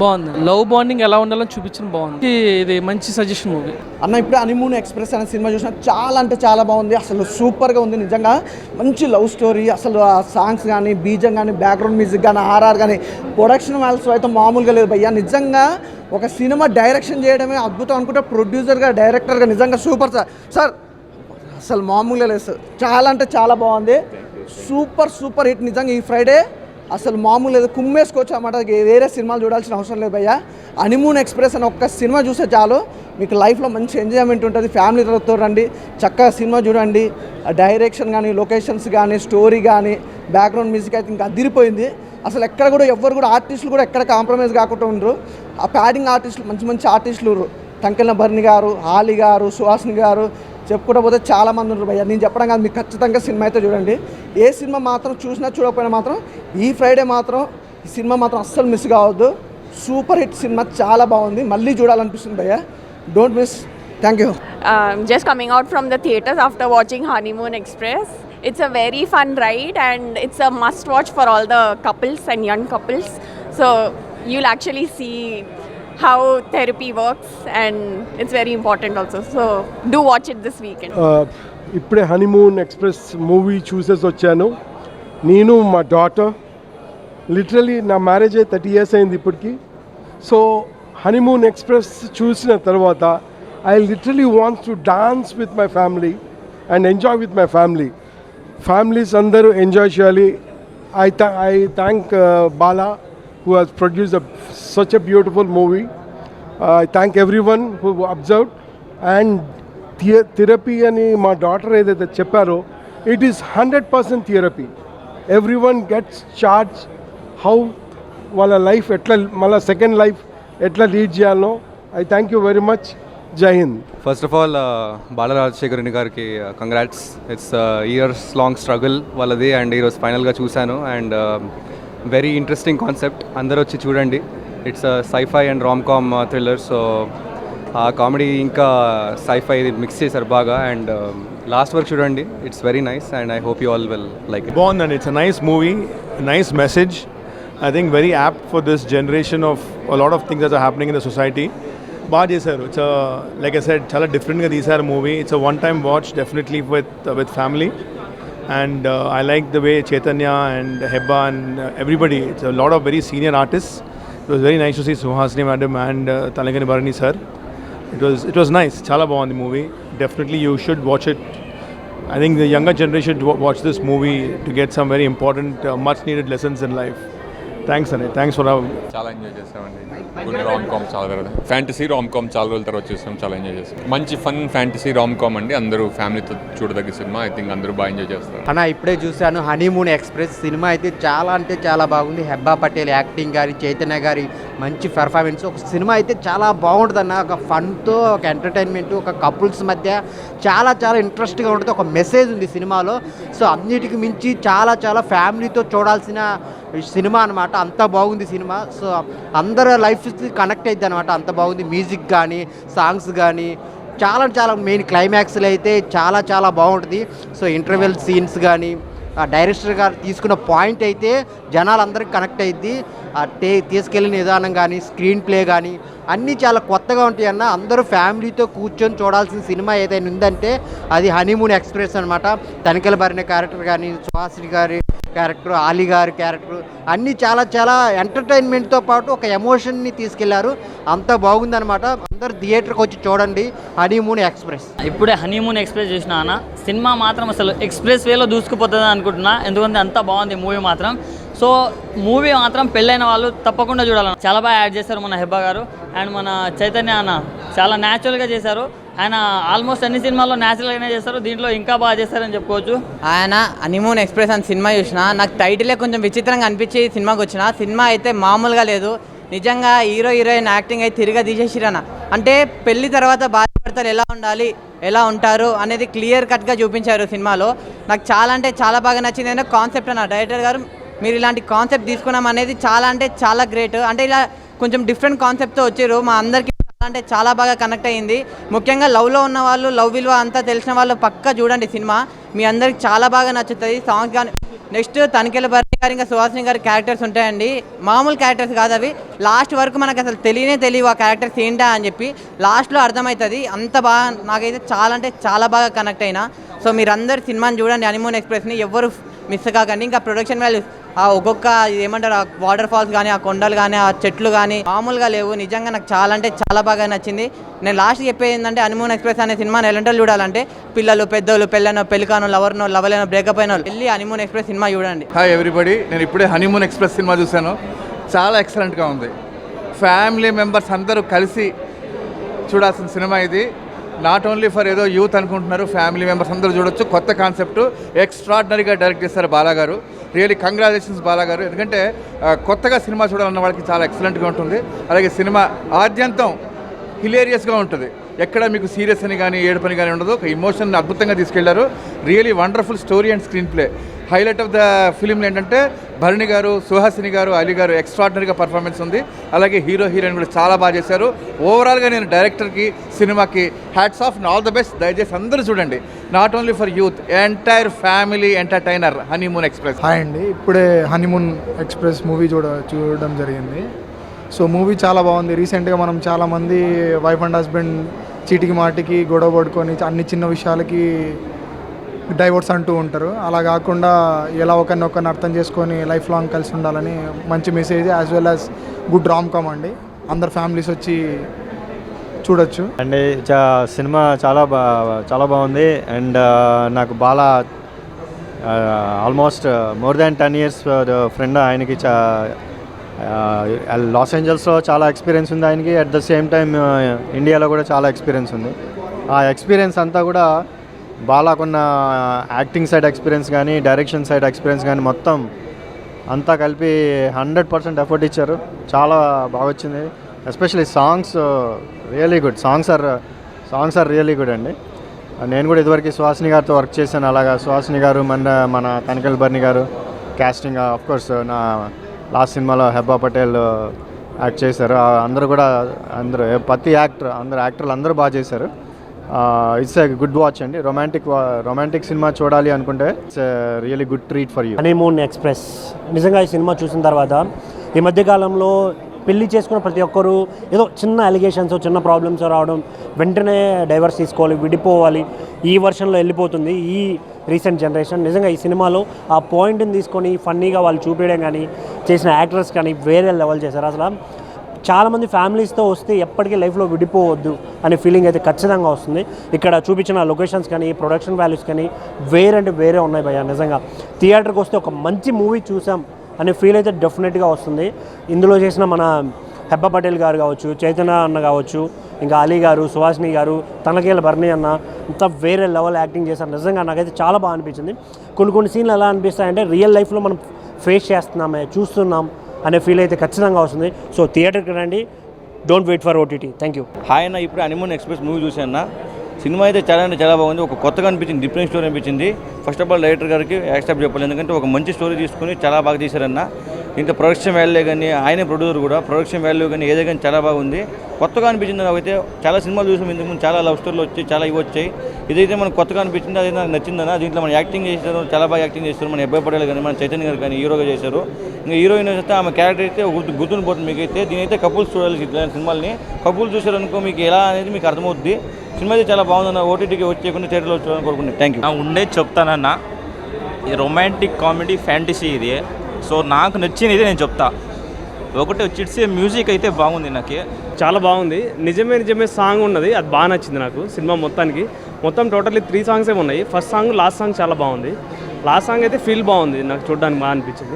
బాగుంది. Love bonding ఎలా ఉండాలని చూపించిన బాగుంది. ఇది మంచి సజెషన్ మూవీ అన్న. ఇప్పుడు హనీమూన్ ఎక్స్ప్రెస్ అనే సినిమా చూసిన చాలా అంటే చాలా బాగుంది. అసలు సూపర్గా ఉంది నిజంగా. మంచి లవ్ స్టోరీ. అసలు ఆ సాంగ్స్ కానీ, బీజం కానీ, బ్యాక్గ్రౌండ్ మ్యూజిక్ కానీ, ఆర్ఆర్ కానీ, ప్రొడక్షన్ వాల్స్ అయితే మామూలుగా లేదు భయ్యా. నిజంగా ఒక సినిమా డైరెక్షన్ చేయడమే అద్భుతం అనుకుంటే, ప్రొడ్యూసర్గా, డైరెక్టర్గా నిజంగా సూపర్ సార్. అసలు మామూలుగా లేదు సార్. చాలా అంటే చాలా బాగుంది. సూపర్ హిట్ నిజంగా. ఈ ఫ్రైడే అసలు మామూలు లేదు, కుమ్మేసుకోవచ్చు అన్నమాట. వేరే సినిమాలు చూడాల్సిన అవసరం లేదు భయ్యా. హనీమూన్ ఎక్స్ప్రెస్ అని ఒక్క సినిమా చూస్తే చాలు, మీకు లైఫ్లో మంచి ఎంజాయ్మెంట్ ఉంటుంది. ఫ్యామిలీతో రండి, చక్కగా సినిమా చూడండి. డైరెక్షన్ కానీ, లొకేషన్స్ కానీ, స్టోరీ కానీ, బ్యాక్గ్రౌండ్ మ్యూజిక్ అయితే ఇంకా అదిరిపోయింది. అసలు ఎక్కడ కూడా ఎవ్వరు కూడా ఆర్టిస్టులు కూడా ఎక్కడ కాంప్రమైజ్ కాకుండా ఉండరు. ఆ ప్యాడింగ్ ఆర్టిస్టులు మంచి ఆర్టిస్టులు, టంకెళ్ళ భరణి గారు, ఆలీ గారు, సుహాసిని గారు, చెప్పుకుంటూ పోతే చాలామంది ఉన్నారు భయ్య. నేను చెప్పడం కాదు, మీకు ఖచ్చితంగా సినిమా అయితే చూడండి. ఏ సినిమా మాత్రం చూసినా చూడకపోయినా మాత్రం ఈ ఫ్రైడే మాత్రం ఈ సినిమా మాత్రం అస్సలు మిస్ కావద్దు. సూపర్ హిట్ సినిమా, చాలా బాగుంది. మళ్ళీ చూడాలనిపిస్తుంది భయ్య. Don't miss. Thank you. Just coming out from the theatres after watching Honeymoon Express. It's a very fun ride and it's a must watch for all the couples and young couples. So you'll actually see how therapy works and it's very important also. So do watch it this weekend. ఇప్పుడే honeymoon Express movie చూసేసి వచ్చాను. నేను మా daughter literally నా marriage అయ్యి 30 years అయింది ఇప్పటికి. So honeymoon express చూసిన తర్వాత I literally wants to dance with my family and enjoy with my families అందరూ ఎంజాయ్ చేయాలి. I thank Bala who has produced such a beautiful movie. I thank everyone who observed. And therapy ani my daughter edaithe chepparo, it is 100% therapy. Everyone gets charged how wala life etla mala second life etla lead cheyalno. I thank you very much. Jai Hind. First of all, Bala Rajshekharan gariki congrats. It's a years long struggle వాళ్ళది, and ఈరోజు ఫైనల్గా చూశాను. And very interesting concept, అందరూ వచ్చి చూడండి. It's scifi and rom com thriller. So ఆ comedy ఇంకా scifi mix చేశారు బాగా. అండ్ లాస్ట్ వరకు చూడండి, it's very nice and I hope you all will like it. బాగుందండి. It's a nice movie, nice message. I think very apt for this generation of a lot of things that are happening in the society. బాగా చేశారు. It's like I said, చాలా డిఫరెంట్గా తీశారు movie. It's a one time watch definitely with family. And I like the way Chaitanya and Hebba and everybody, it's a lot of very senior artists. It was very nice to see Suhasini madam and Talagani Bharani sir. It was nice. Chala bagundi movie. Definitely you should watch it. I think the younger generation should watch this movie to get some very important, much needed lessons in life. Thanks అండి. Thanks for having me. చాలా enjoy చేసామండి. Good rom com, చాలా fantasy rom com చాలా రోజుల తర్వాత చూసాం. చాలా enjoy చేస్తాం. మంచి ఫన్ ఫ్యాంటసీ రామ్ కామ్ అండి. అందరూ ఫ్యామిలీతో చూడదగ్గ సినిమా. ఐ థింక్ అందరూ బాగా ఎంజాయ్ చేస్తారు. అన్న ఇప్పుడే చూశాను హనీమూన్ ఎక్స్ప్రెస్ సినిమా. అయితే చాలా అంటే చాలా బాగుంది. హెబ్బా పటేల్ యాక్టింగ్ గారి, చైతన్య గారి మంచి పెర్ఫార్మెన్స్. ఒక సినిమా అయితే చాలా బాగుంటుంది అన్న. ఒక ఫన్తో, ఒక ఎంటర్టైన్మెంట్, ఒక కపుల్స్ మధ్య చాలా ఇంట్రెస్ట్గా ఉంటుంది. ఒక మెసేజ్ ఉంది సినిమాలో. సో అన్నిటికి మించి చాలా ఫ్యామిలీతో చూడాల్సిన సినిమా అనమాట. అంత బాగుంది సినిమా. సో అందరూ లైఫ్కి కనెక్ట్ అవుతుంది అనమాట. అంత బాగుంది. మ్యూజిక్ కానీ, సాంగ్స్ కానీ చాలా మెయిన్ క్లైమాక్స్లో అయితే చాలా బాగుంటుంది. సో ఇంటర్వెల్ సీన్స్ కానీ, ఆ డైరెక్టర్ గారు తీసుకున్న పాయింట్ అయితే జనాలందరికీ కనెక్ట్ అయ్యిద్ది. తీసుకెళ్ళిన విధానం కానీ, స్క్రీన్ ప్లే కానీ అన్నీ చాలా కొత్తగా ఉంటాయి అన్న. అందరూ ఫ్యామిలీతో కూర్చొని చూడాల్సిన సినిమా ఏదైనా ఉందంటే అది హనీమూన్ ఎక్స్ప్రెస్ అనమాట. తనికెల భరిన క్యారెక్టర్ కానీ, సుహాసిని గారి క్యారెక్టర్, ఆలీ గారి క్యారెక్టర్ అన్నీ చాలా ఎంటర్టైన్మెంట్తో పాటు ఒక ఎమోషన్ని తీసుకెళ్లారు. అంత బాగుందనమాట. అందరూ థియేటర్కి వచ్చి చూడండి హనీమూన్ ఎక్స్ప్రెస్. ఇప్పుడే హనీమూన్ ఎక్స్ప్రెస్ చూసిన అన్న. సినిమా మాత్రం అసలు ఎక్స్ప్రెస్ వేలో దూసుకుపోతుంది అనుకుంటున్నా. ఎందుకంటే అంత బాగుంది మూవీ మాత్రం. సో మూవీ మాత్రం పెళ్ళైన వాళ్ళు తప్పకుండా చూడాలన్న. చాలా బాగా యాడ్ చేశారు మన హెబ్బా గారు అండ్ మన చైతన్య అన్న. చాలా న్యాచురల్గా చేశారు. ఆయన ఆల్మోస్ట్ అన్ని సినిమాల్లో న్యాచురల్గానే చేస్తారు. దీంట్లో ఇంకా బాగా చేస్తారని చెప్పుకోవచ్చు. ఆయన హనీమూన్ ఎక్స్ప్రెస్ అని సినిమా చూసిన. నాకు టైటిలే కొంచెం విచిత్రంగా అనిపించి సినిమాకి వచ్చిన. సినిమా అయితే మామూలుగా లేదు. నిజంగా హీరోయిన్ యాక్టింగ్ అయితే తిరిగా తీసేసిరన్న. అంటే పెళ్లి తర్వాత భార్యాభర్తలు ఎలా ఉండాలి, ఎలా ఉంటారు అనేది క్లియర్ కట్గా చూపించారు సినిమాలో. నాకు చాలా అంటే చాలా బాగా నచ్చింది. ఏంటంటే కాన్సెప్ట్ అన్న. డైరెక్టర్ గారు మీరు ఇలాంటి కాన్సెప్ట్ తీసుకున్నాం అనేది చాలా అంటే చాలా గ్రేట్. అంటే ఇలా కొంచెం డిఫరెంట్ కాన్సెప్ట్తో వచ్చారు. మా అందరికీ అంటే చాలా బాగా కనెక్ట్ అయ్యింది. ముఖ్యంగా లవ్లో ఉన్న వాళ్ళు, లవ్ విలువ అంతా తెలిసిన వాళ్ళు పక్కా చూడండి సినిమా. మీ అందరికి చాలా బాగా నచ్చుతుంది సాంగ్స్ కానీ. నెక్స్ట్ తనికెళ్ళ భరణి గారు ఇంకా సుహాసిని గారి క్యారెక్టర్స్ ఉంటాయండి, మామూలు క్యారెక్టర్స్ కాదు అవి. లాస్ట్ వరకు మనకు అసలు తెలియవు ఆ క్యారెక్టర్స్ ఏంటా అని చెప్పి, లాస్ట్లో అర్థమవుతుంది. అంత బాగా నాకైతే చాలా అంటే చాలా బాగా కనెక్ట్ అయినా. సో మీరందరు సినిమాని చూడండి, హనీమూన్ ఎక్స్ప్రెస్ని, ఎవ్వరు మిస్ కాకండి. ఇంకా ప్రొడక్షన్ వాల్యూస్ ఆ ఒక్కొక్క ఏమంటారు ఆ వాటర్ ఫాల్స్ కానీ, ఆ కొండలు కానీ, ఆ చెట్లు కానీ మామూలుగా లేవు. నిజంగా నాకు చాలా అంటే చాలా బాగా నచ్చింది. నేను లాస్ట్ చెప్పేది ఏంటంటే హనీమూన్ ఎక్స్ప్రెస్ అనే సినిమాని ఎలాంటి చూడాలంటే పిల్లలు, పెద్దోళ్ళు, పెళ్ళనో, పెళ్ళికానో, లవర్నో, లవలేనో, బ్రేకప్ అయిన వాళ్ళు వెళ్ళి హనీమూన్ ఎక్స్ప్రెస్ సినిమా చూడండి. హాయ్ ఎవ్రీబడి, నేను ఇప్పుడే హనీమూన్ ఎక్స్ప్రెస్ సినిమా చూశాను. చాలా ఎక్సలెంట్గా ఉంది. ఫ్యామిలీ మెంబర్స్ అందరూ కలిసి చూడాల్సిన సినిమా ఇది. నాట్ ఓన్లీ ఫర్ ఏదో యూత్ అనుకుంటున్నారు, ఫ్యామిలీ మెంబర్స్ అందరూ చూడొచ్చు. కొత్త కాన్సెప్ట్, ఎక్స్ట్రాడినరీగా డైరెక్ట్ చేస్తారు బాలాగారు. Really congratulations బాలాగారు. ఎందుకంటే కొత్తగా సినిమా చూడాలన్న వాళ్ళకి చాలా ఎక్సలెంట్గా ఉంటుంది. అలాగే సినిమా ఆద్యంతం హిలేరియస్గా ఉంటుంది. ఎక్కడ మీకు సీరియస్ అని కానీ ఏడుపని కానీ ఉండదు. ఒక ఇమోషన్ అద్భుతంగా తీసుకెళ్లారు. Really wonderful story and screenplay. Highlight of the ఫిలింలు ఏంటంటే భరణి గారు, సుహాసిని గారు, అలీ గారు ఎక్స్ట్రాడినరీగా పర్ఫార్మెన్స్ ఉంది. అలాగే హీరో హీరోయిన్ కూడా చాలా బాగా చేశారు. ఓవరాల్గా నేను డైరెక్టర్కి, సినిమాకి hats off and all the best. దయచేసి అందరూ చూడండి. Not only for youth, entire family entertainer honeymoon express. Hi అండి, ఇప్పుడే హనీమూన్ ఎక్స్ప్రెస్ మూవీ చూడడం జరిగింది. సో మూవీ చాలా బాగుంది. రీసెంట్గా మనం చాలామంది వైఫ్ అండ్ హస్బెండ్ చీటికి మాటికి గొడవ పడుకొని అన్ని చిన్న విషయాలకి డైవర్స్ అంటూ ఉంటారు. అలా కాకుండా ఎలా ఒకరిని అర్థం చేసుకొని లైఫ్ లాంగ్ కలిసి ఉండాలని మంచి message, as well as good rom com అండి. అందరు ఫ్యామిలీస్ వచ్చి చూడొచ్చు అండి. సినిమా చాలా బాగుంది. అండ్ నాకు బాగా almost more than 10 years friend. ఆయనకి లాస్ ఏంజల్స్లో చాలా ఎక్స్పీరియన్స్ ఉంది ఆయనకి. అట్ ద సేమ్ టైం ఇండియాలో కూడా చాలా ఎక్స్పీరియన్స్ ఉంది. ఆ ఎక్స్పీరియన్స్ అంతా కూడా బాలాకున్న యాక్టింగ్ సైడ్ ఎక్స్పీరియన్స్ కానీ, డైరెక్షన్ సైడ్ ఎక్స్పీరియన్స్ కానీ మొత్తం అంతా కలిపి 100% ఎఫర్ట్ ఇచ్చారు. చాలా బాగా వచ్చింది. Especially songs really good. Songs are really good అండి. నేను కూడా ఇదివరకు సుహాసిని గారితో వర్క్ చేశాను. అలాగా సుహాసిని గారు, మన తనికెళ్ళ భరణి గారు కాస్టింగ్ ఆఫ్కోర్స్ నా లాస్ట్ సినిమాలో హెబ్బా పటేల్ యాక్ట్ చేశారు. అందరూ ప్రతి యాక్టర్లు అందరూ బాగా చేశారు. ఇట్స్ ఎ గుడ్ వాచ్ అండి. రొమాంటిక్ సినిమా చూడాలి అనుకుంటే it's really good treat for you. Honeymoon express నిజంగా ఈ సినిమా చూసిన తర్వాత ఈ మధ్యకాలంలో పెళ్లి చేసుకున్న ప్రతి ఒక్కరూ ఏదో చిన్న అలిగేషన్స్, చిన్న ప్రాబ్లమ్స్ రావడం, వెంటనే డైవర్స్ తీసుకోవాలి, విడిపోవాలి, ఈ వర్షన్లో వెళ్ళిపోతుంది ఈ రీసెంట్ జనరేషన్. నిజంగా ఈ సినిమాలో ఆ పాయింట్ని తీసుకొని ఫన్నీగా వాళ్ళు చూపించడం కానీ, చేసిన యాక్టర్స్ కానీ వేరే లెవెల్ చేశారు. అసలు చాలామంది ఫ్యామిలీస్తో వస్తే ఎప్పటికీ లైఫ్లో విడిపోవద్దు అనే ఫీలింగ్ అయితే ఖచ్చితంగా వస్తుంది. ఇక్కడ చూపించిన లొకేషన్స్ కానీ, ప్రొడక్షన్ వాల్యూస్ కానీ వేరే ఉన్నాయి భయ్యా. నిజంగా థియేటర్కి వస్తే ఒక మంచి మూవీ చూసాం అనే ఫీల్ అయితే డెఫినెట్గా వస్తుంది. ఇందులో చేసిన మన హెబ్బా పటేల్ గారు కావచ్చు, చైతన్య అన్న కావచ్చు, ఇంకా అలీ గారు, సుహాసిని గారు, తనకేళ్ళ భరణి అన్న అంతా వేరే లెవెల్ యాక్టింగ్ చేశారు. నిజంగా నాకైతే చాలా బాగా అనిపించింది. కొన్ని సీన్లు ఎలా అనిపిస్తాయంటే రియల్ లైఫ్లో మనం ఫేస్ చేస్తున్నామే, చూస్తున్నాం అనే ఫీల్ అయితే ఖచ్చితంగా వస్తుంది. సో థియేటర్కి రండి, don't wait for OTT. Thank you. Hi అన్న, ఇప్పుడు హనీమూన్ ఎక్స్ప్రెస్ మూవీ చూసాను. సినిమా అయితే చాలా బాగుంది. ఒక కొత్తగా అనిపించింది, డిఫరెంట్ స్టోరీ అనిపించింది. ఫస్ట్ ఆఫ్ ఆల్ డైరెక్టర్ గారికి యాక్సెప్ట్ చెప్పాలి. ఎందుకంటే ఒక మంచి స్టోరీ తీసుకుని చాలా బాగా తీశారన్న. ఇంకా ప్రొడక్షన్ వాల్యూ కానీ, ఆయన ప్రొడ్యూసర్ కూడా ప్రొడక్షన్ వాల్యూ కానీ ఏదో కానీ చాలా బాగుంది. కొత్తగా అనిపించింది. అయితే చాలా సినిమాలు చూసాం ఇంతకుముందు, చాలా లవ్ స్టోరీలు వచ్చాయి, చాలా ఇవి వచ్చాయి. ఇదైతే మనకు కొత్తగా అనిపించింది, అది నాకు నచ్చిందన్న. దీంట్లో మన యాక్టింగ్ చేశారు, చాలా బాగా యాక్టింగ్ చేస్తారు. మన హెబ్బా పటేల్ కానీ, మన చైతన్య గారు కానీ హీరోగా చేశారు. ఇంకా హీరోయిన్ అయితే ఆమె క్యారెక్టర్ అయితే గుర్తుని పోతుంది మీకైతే. దీనైతే కపుల్స్ చూడాలి. ఇట్లాంటి సినిమాల్ని కపుల్స్ చూసారనుకో మీకు ఎలా అనేది మీకు అర్థమవుద్ది. సినిమా అయితే చాలా బాగుందన్న. ఓటీటీకి వచ్చేకుండా థియేటర్లో వచ్చాలని కోరుకుంటున్నాను. Thank you. ఉండేది చెప్తానన్న, ఈ రొమాంటిక్ కామెడీ ఫ్యాంటసీ ఇది. సో నాకు నచ్చినది నేను చెప్తా. ఒకటి వచ్చేసి మ్యూజిక్ అయితే బాగుంది, నాకు చాలా బాగుంది. నిజమే సాంగ్ ఉన్నది, అది బాగా నచ్చింది నాకు. సినిమా మొత్తం టోటల్లీ 3 సాంగ్సే ఉన్నాయి. ఫస్ట్ సాంగ్, లాస్ట్ సాంగ్ చాలా బాగుంది. లాస్ట్ సాంగ్ అయితే ఫీల్ బాగుంది, నాకు చూడడానికి బాగా అనిపించింది.